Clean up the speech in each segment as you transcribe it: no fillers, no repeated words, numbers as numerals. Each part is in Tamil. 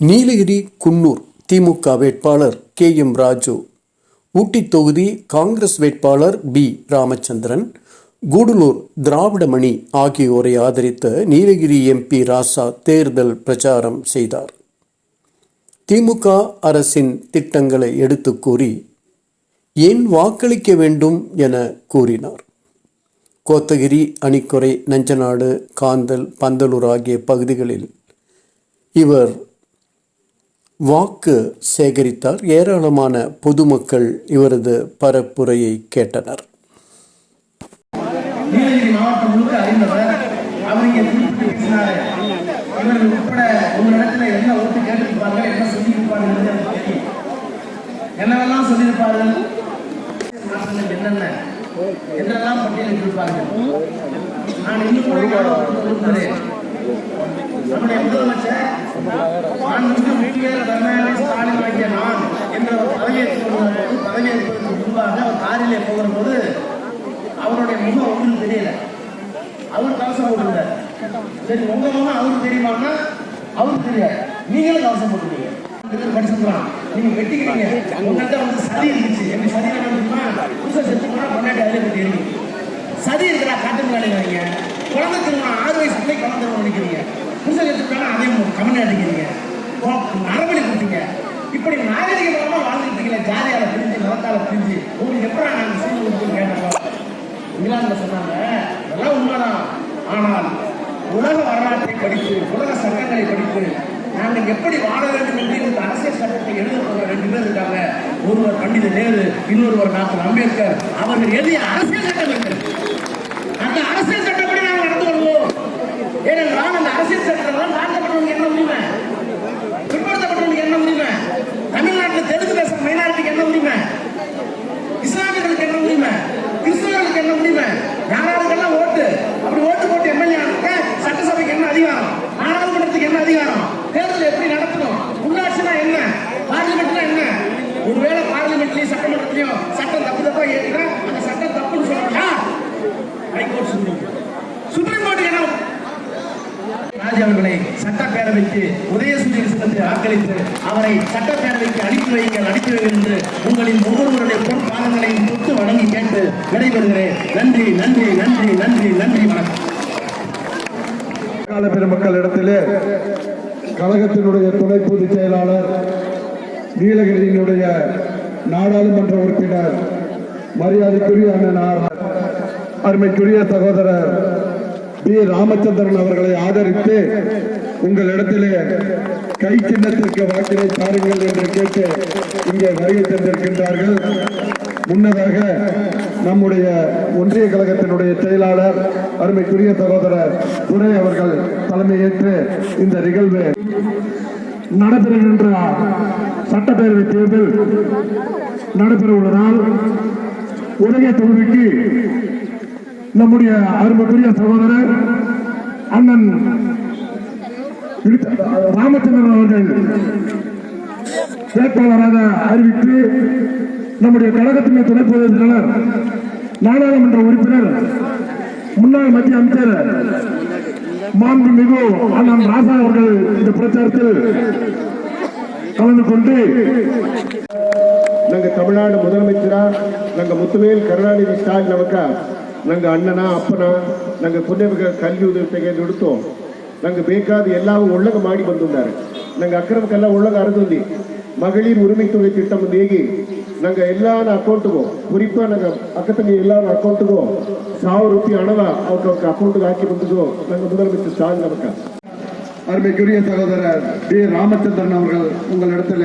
நீலகிரி குன்னூர் திமுக வேட்பாளர் KM ராஜு, ஊட்டி தொகுதி காங்கிரஸ் வேட்பாளர் B ராமச்சந்திரன், கூடலூர் திராவிடமணி ஆகியோரை ஆதரித்த நீலகிரி MP ராசா தேர்தல் பிரச்சாரம் செய்தார். திமுக அரசின் திட்டங்களை எடுத்து கூறி ஏன் வாக்களிக்க வேண்டும் என கூறினார். கோத்தகிரி, அணிக்குறை, நஞ்சநாடு, காந்தல், பந்தலூர் ஆகிய பகுதிகளில் இவர் வாக்கு சேகரித்தார். ஏராளமான பொதுமக்கள் இவரது பரப்புரையை கேட்டனர். நீலகிரி மாவட்டம் முழுக்க அறிந்தவர் அவர் இங்கே குறிப்பிட்டு பேசினார். இவர்கள் உட்பட உங்களிடத்துல என்ன ஓட்டு கேட்டிருப்பார்கள், என்ன சொல்லியிருப்பார்கள், என்னவெல்லாம் சொல்லியிருப்பார்கள், என்னென்ன என்றெல்லாம் பட்டியலிட்டிருப்பார்கள். நான் இன்னும் கூட விரும்புகிறேன். நம்முடைய முதலமைச்சர் ஸ்டாலின் ஆகிய நான் என்ற ஒரு பதவியேற்பதற்கு முன்பாக அவர் காரிலே போகிற போது அவருடைய முகம் ஒன்றும் தெரியல. அவர் கவசம் போட்டுருந்தார். சரி, உங்க முகம் அவருக்கு தெரியுமான்னா அவருக்கு தெரியாது. நீங்களும் கவசம் போட்டுருக்கீங்க. படிச்சுக்கலாம், நீங்க வெட்டிக்கிறீங்க. உங்கள்கிட்ட வந்து சதி இருந்துச்சு. எப்படி சதி நடந்துச்சுன்னா புதுசாக செத்து போனா கொண்டாடி அதில் கட்டி இருக்கு. சதி இருக்கிறா காட்டு வேலை வரீங்க. குழந்தை திருமணம் 6 வயசு பிள்ளை குழந்தை திருமணம் நினைக்கிறீங்க. புதுசாக செத்துக்கான அதையும் கமெண்ட் அடிக்கிறீங்க, நரபலி கொடுத்தீங்க. இப்படி நாகரிகமாக வாழ்ந்துட்டீங்களே, ஜாதியால பிரிஞ்சு, மதத்தால பிரிஞ்சு. உங்களுக்கு எப்படி நாங்கள் சீல் கொடுத்து கேட்டோம். இங்கிலாந்துல சொன்னாங்க, அதெல்லாம் உண்மைதான். ஆனால் உலக வரலாற்றை படித்து, உலக சட்டங்களை படித்து நாங்கள் எப்படி வாழ வேண்டும் என்று இந்த அரசியல் சட்டத்தை எழுத போகிற 2 பேர் இருக்காங்க. ஒருவர் பண்டித நேரு, இன்னொருவர் டாக்டர் அம்பேத்கர். அவர்கள் எழுதிய அரசியல் சட்டம் இருக்கிறது. அந்த அரசியல் சட்டப்படி நாங்கள் நடந்து வருவோம். ஏனென்றால் அந்த அரசியல் சட்டத்தில் தாழ்த்தப்பட்டவங்க என்ன உரிமை, பிற்படுத்தப்பட்டவங்களுக்கு என்ன உரிமை, தமிழ்நாட்டில் தெலுங்கு பேசுற மைனாரிட்டிக்கு என்ன உரிமை, இஸ்லாமியர்களுக்கு என்ன உரிமை, கிறிஸ்தவர்களுக்கு என்ன உரிமை, யாராருக்கெல்லாம் ஓட்டு, அப்படி ஓட்டு போட்டு எம்எல்ஏ ஆனதுக்கு சட்டசபைக்கு என்ன அதிகாரம், நாடாளுமன்றத்துக்கு என்ன அதிகாரம், தேர்தல் எப்படி நடத்தணும், உள்ளாட்சினா என்ன, பார்லிமெண்ட்னா என்ன. ஒருவேளை பார்லிமெண்ட்லயும் சட்டமன்றத்திலையும் சட்டம் தப்பா ஏற்றுனா அந்த சட்டம் தப்புன்னு சொல்றாங்க. ஹைகோர்ட் சுப்ரீம் கோர்ட் என்ன ராஜ் அவர்களை சட்டப்பேரவைக்கு உதயசூரிய சின்னத்தில் வாக்களித்து அவரை சட்டப்பேரவைக்கு அனுப்பி வைங்கள் என்று உங்களின் ஒவ்வொருவருடைய பொற்பாதங்களை தொட்டு வணங்கி கேட்டு விடைபெறுகிறேன். நன்றி, நன்றி, நன்றி, நன்றி, நன்றி, வணக்கம். பெருமக்களிடத்திலே கழகத்தினுடைய துணை பொதுச் செயலாளர், நீலகிரியினுடைய நாடாளுமன்ற உறுப்பினர், மரியாதைக்குரிய அண்ணன், அருமைக்குரிய சகோதரர் B ராமச்சந்திரன் அவர்களை ஆதரித்து உங்களிடத்திலே கை சின்னத்திற்கு வாக்கினை தாருங்கள் என்று கேட்டு இங்கே வருகை தந்திருக்கின்றார்கள். முன்னதாக நம்முடைய ஒன்றிய கழகத்தினுடைய செயலாளர் அருமைக்குரிய சகோதரர் துரை அவர்கள் தலைமையேற்று இந்த நிகழ்வு நடைபெறுகின்ற சட்டப்பேரவை தேர்தல் நடைபெற உள்ளதால் உதய தொகுதிக்கு நம்முடைய அருமைக்குரிய சகோதரர் அண்ணன் ராமச்சந்திரன் அவர்கள் வேட்பாளராக அறிவித்து நம்முடைய கழகத்தின் துணை பொதுச் செயலாளர், நாடாளுமன்ற உறுப்பினர், முன்னாள் மத்திய அமைச்சர் மாண்புமிகு அண்ணன் ராசா அவர்கள் இந்த பிரச்சாரத்தில் கலந்து கொண்டு நாங்கள் தமிழ்நாடு முதலமைச்சரா நாங்கள் முத்துவேல் ಕರುಣಾನಿಧಿ ಸ್ಟಾಲಿನ್ ಅವಕ நாங்கள் அண்ணனா அப்பனா நாங்கள் ಪುಣ್ಯವಿಗ ಕಲ್ವಿ ಉದವಿ ತೆಗೆದುಡ್ತು நாங்கள் ಬೇಕಾದ ಎಲ್ಲವೂ ಒಳ್ಳಗ ಮಾಡಿ ಬಂದಿದ್ದಾರೆ. நாங்கள் ಅಕ್ರಮಕ್ಕೆಲ್ಲ ಒಳ್ಳಗ ಅರದುಂದಿ மகளிர் உரிமை தொகை திட்டம் ಹೇಗೆ நாங்கள் எல்லாரும் அக்கௌண்ட்டுக்கும் குறிப்பாக நாங்கள் அக்கத்தங்க எல்லாரும் அக்கௌண்ட்டுக்கும் 1000 ರೂಪಾಯಿ ಹಣವ ಅವ್ರ அக்கௌண்ட்டுக்கு ஆக்கி ಬಂದಿದ್ದು நாங்கள் முதலமைச்சர் ஸ்டாலின் நமக்கு. அருமைக்குரிய சகோதரர் B ராமச்சந்திரன் அவர்கள் உங்களிடத்துல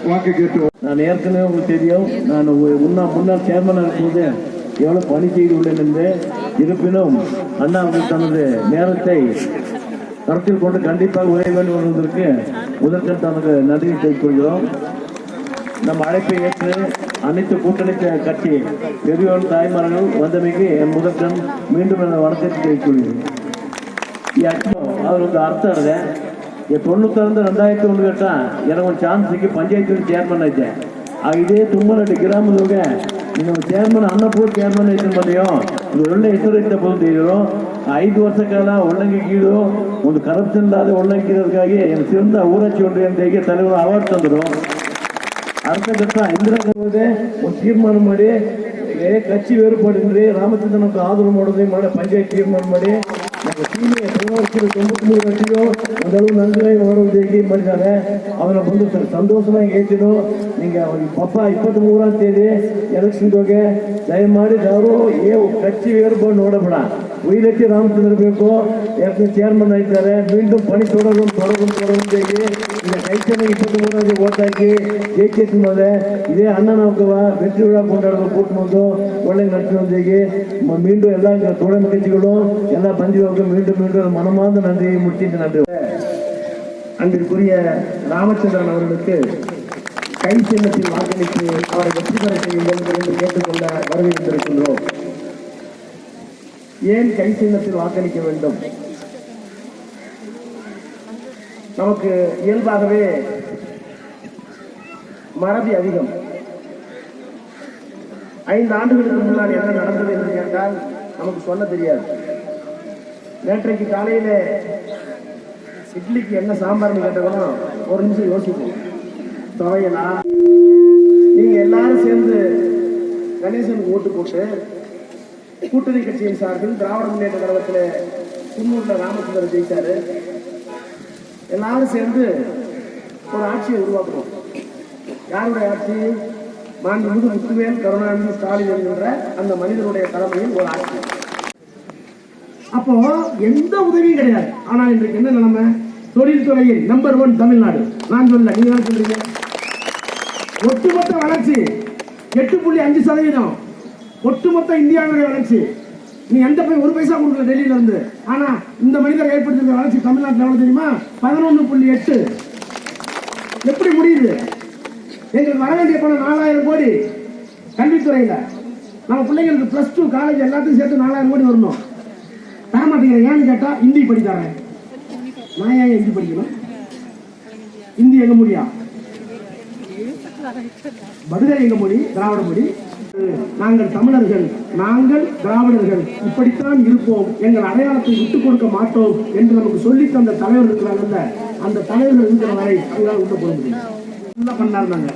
வாக்கு கேட்டு. நான் ஏற்கனவே உங்களுக்கு தெரியும், நான் முன்னாள் சேர்மனாக இருக்கும்போது எவ்வளவு பணி செய்து உள்ளேன் என்று. இருப்பினும் அண்ணா அவர்கள் தனது நேரத்தை கருத்தில் கொண்டு கண்டிப்பாக உதவி வேண்டும் என்பதற்கு முதற்கண் தனது நன்றியை தெரிவித்துக் கொள்கிறோம். நம் அழைப்பை ஏற்று அனைத்து கூட்டணி கட்சி பெரியவர் தாய்மார்கள் வந்தமைக்கு என் முதற்கண் மீண்டும் வணக்கத்தை தெரிவித்துக் கொள்கிறேன். ಅವ್ರದ್ದು ಅರ್ಥ ಇದೆ. 92 2001 ಗಂಟ ನನಗೊಂದು ಚಾನ್ಸ್ ಸಿಕ್ಕಿ ಪಂಚಾಯತ್ ಚೇರ್ಮನ್ ಐತೆ. ಆ ಇದೇ ತುಂಬಾ ಗ್ರಾಮದೊಳಗೆ ನೀವು ಚೇರ್ಮನ್ ಅನ್ನಪೂರ್ ಚೇರ್ಮನ್ ಐತೆ ಮನೆಯೋ ಇದು ಒಳ್ಳೆ ಹೆಸರು ಇಟ್ಟ ಬಂದಿರೋ 5 ವರ್ಷ ಕಾಲ ಒಳ್ಳಂಗಿಗೀಡು ಒಂದು ಕರಪ್ಷನ್ ಇಲ್ಲದೆ ಒಳ್ಳಂಗಿರೋದಕ್ಕಾಗಿ ಸಿಂದ ಊರಚ್ಚಿ ಉಂಡ್ರಿ ಅಂತ ಹೇಗೆ தலைவர் ಅವಾರ್ಡ್ ತಂದರು. ಅರ್ಧಘಟ್ಟ ಇಂದಿರಾ ಗಾಂಧಿ ಒಂದು ತೀರ್ಮಾನ ಮಾಡಿ ಕಚ್ಚಿ ವೇರ್ಪಾಡಿನ್ರಿ ರಾಮಚಂದ್ರನಕ್ಕೆ ಆದರ ಮಾಡೋದೇ ಮಾಡಿ ಪಂಚಾಯತ್ ತೀರ್ಮಾನ ಮಾಡಿ ಸೀನಿಯರ್ 93 ಗಂಟೆಯೋ ಮೊದಲು ನಂಗೆ ಮಾಡೋದೇಗಿ ಮಾಡಿದ್ದಾರೆ. ಅವನ ಬಂದು ಸರ್ ಸಂತೋಷವಾಗಿ ಹೇಳ್ತಿದ್ರು, ನಿಂಗೆ ಪಪ್ಪ 23 ತೇದಿ ಎಲೆಕ್ಷನ್ಗೆ ದಯಮಾಡಿ ಅವರು ಕಚ್ಚಿ ವೇರ್ಪಾಡು ನೋಡಬೇಡ, ಉಯಿಲಚ್ಚಿ ರಾಮಚಂದ್ರ ಬೇಕು, ಯಾಕೆ ಚೇರ್ಮನ್ ಆಗಿದ್ದಾರೆ, ಮೀண்டும் பணி தொடரும் ಹೇಗೆ இந்த கைத்தனை 23 ஓட் ಹಾಕಿ ஜெயிச்சேன் போது இதே அண்ணன் நமக்குவா வெற்றி விழா கொண்டாடுற கூட்டம் வந்து ಒಳ್ಳೆ நடத்துவதேಗೆ மீண்டும் எல்லா தோழமை நிகழ்ச்சிகளும் எல்லா பந்திகளுக்கும் மீண்டும் மனமார்ந்த நன்றியை முடிச்சிட்டு நன்றி. அன்பிற்குரிய ராமச்சந்திரன் அவர்களுக்கு கை சின்னத்தில் வாக்களித்து அவரை வெற்றி பெற செய்ய வேண்டும் என்று கேட்டுக்கொள்ள வரவேற்றிருக்கின்றோம். ஏன் கை சின்னத்தில் வாக்களிக்க வேண்டும்? நமக்கு இயல்பாகவே மறதி அதிகம். 5 ஆண்டுகளுக்கு முன்னாடி என்ன நடந்தது என்று கேட்டால் நமக்கு சொல்ல தெரியாது. நேற்றைக்கு காலையில இட்லிக்கு என்ன சாம்பார்னு கேட்டவங்களும் ஒரு நிமிஷம் யோசிப்போம். துவையலா? நீங்க எல்லாரும் சேர்ந்து கணேசனுக்கு ஓட்டு போட்டு கூட்டணி கட்சியின் சார்பில் திராவிட முன்னேற்ற கழகத்தில் குன்னூர்ல ராமச்சந்திரன் ஜெயிச்சாரு. எல்லாரும் சேர்ந்து ஒரு ஆட்சியை உருவாக்குறோம். யாருடைய ஆட்சி? மாண்புமிகு முத்துவேல் கருணாநிதி ஸ்டாலின் என்கின்ற அந்த மனிதனுடைய தலைமையில் ஒரு ஆட்சி. அப்போ எந்த உதவியும் கிடையாது. ஆனால் இன்றைக்கு என்ன நிலைமை? தொழில்துறையில் நம்பர் 1 தமிழ்நாடு. நான் சொல்ல, நீங்க தான் சொல்றீங்க. ஒட்டுமொத்த வளர்ச்சி 8.5%. ஒட்டுமொத்த இந்தியாவுடைய வளர்ச்சி. நீ எந்த போய் 1 பைசா கொடுக்கல டெல்லியில இருந்து. ஆனா இந்த மனிதர் ஏற்படுத்திய வளர்ச்சி தமிழ்நாட்டில் எவ்வளவு தெரியுமா? 11.8. எப்படி முடியுது? எங்களுக்கு வர வேண்டிய பணம் 4000 கோடி கல்வித்துறையில. நம்ம பிள்ளைங்களுக்கு +2 காலேஜ் எல்லாத்தையும் சேர்த்து 4000 கோடி வரணும். தரமாட்டேங்கிற. ஏன்னு கேட்டா ஹிந்தி படித்தாரேன். நான் ஏன் ஹிந்தி படிக்கணும்? ஹிந்தி எங்க மொழியா? படுகை எங்க மொழி? திராவிட மொழி. நாங்கள் தமிழர்கள், நாங்கள் திராவிடர்கள், இப்படித்தான் இருப்போம், எங்கள் அடையாளத்தை விட்டுக் கொடுக்க மாட்டோம் என்று நமக்கு சொல்லி தந்த தலைவர் இருக்கிறாங்கல்ல, அந்த தலைவர்கள் இருக்கிற வரை அதுதான் விட்டு போக முடியும். என்ன பண்ணாருந்தாங்க?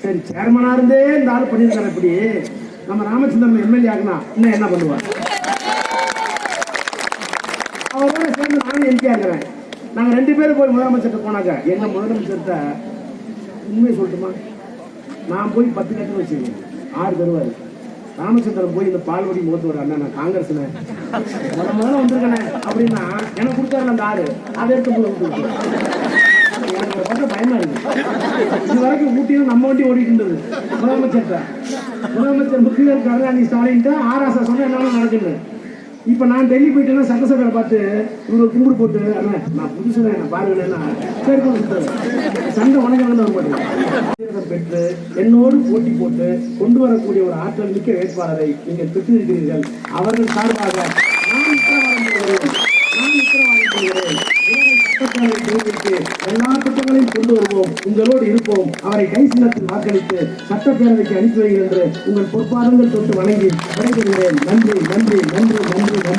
சரி, சேர்மனா இருந்தே இந்த ஆள் பண்ணியிருக்காரு. இப்படி நம்ம ராமச்சந்திரன் எம்எல்ஏ ஆகுனா இன்னும் என்ன பண்ணுவார்? அவரோட சேர்ந்து நானும் எம்பி ஆகிறேன். நாங்கள் 2 பேரும் போய் முதலமைச்சர்கிட்ட போனாங்க. எங்க முதலமைச்சர்கிட்ட உண்மையை சொல்லட்டுமா, நான் போய் 10 கட்டு வச்சிருக்கேன், 6 தருவாரு. ராமச்சந்திரன் போய் இந்த பால்வடி மோத்துவார். அண்ணா நான் காங்கிரஸ்ல முதல்ல வந்திருக்கேனே அப்படின்னா எனக்கு கொடுத்தாரு அந்த 6, அதை எடுத்து போய் எனக்கு பார்த்த பயமா இருக்கு. இது வரைக்கும் ஊட்டியும் நம்ம வண்டி ஓடிட்டு இருந்தது. முதலமைச்சர் முத்துவேல் கருணாநிதி ஸ்டாலின் ஆராசா சொன்ன என்னாலும் நடக்குது. இப்ப நான் டெல்லி போயிட்டேன்னா சட்டசபையில பார்த்து இவரு கும்பிடு போட்டு நான் புதுசுல என்ன பாருங்கன்னா சண்டை வணக்கம் வர பெற்று என்னோடு போட்டி போட்டு கொண்டு வரக்கூடிய ஒரு ஆற்றல் மிக்க வேட்பாளரை நீங்கள் பெற்றிருக்கிறீர்கள். அவர்கள் சார்பாக நான் உத்தரவாதம் செய்கிறேன். எல்லா திட்டங்களையும் கொண்டு வருவோம், உங்களோடு இருப்போம். அவரை கை சின்னத்தில் வாக்களித்து சட்டப்பேரவைக்கு அனுப்பி வைங்கள் என்று உங்கள் பொறுப்பாளர்கள் தொட்டு வணங்கி விடைபெறுகிறேன். நன்றி, நன்றி, நன்றி, நன்றி, நன்றி.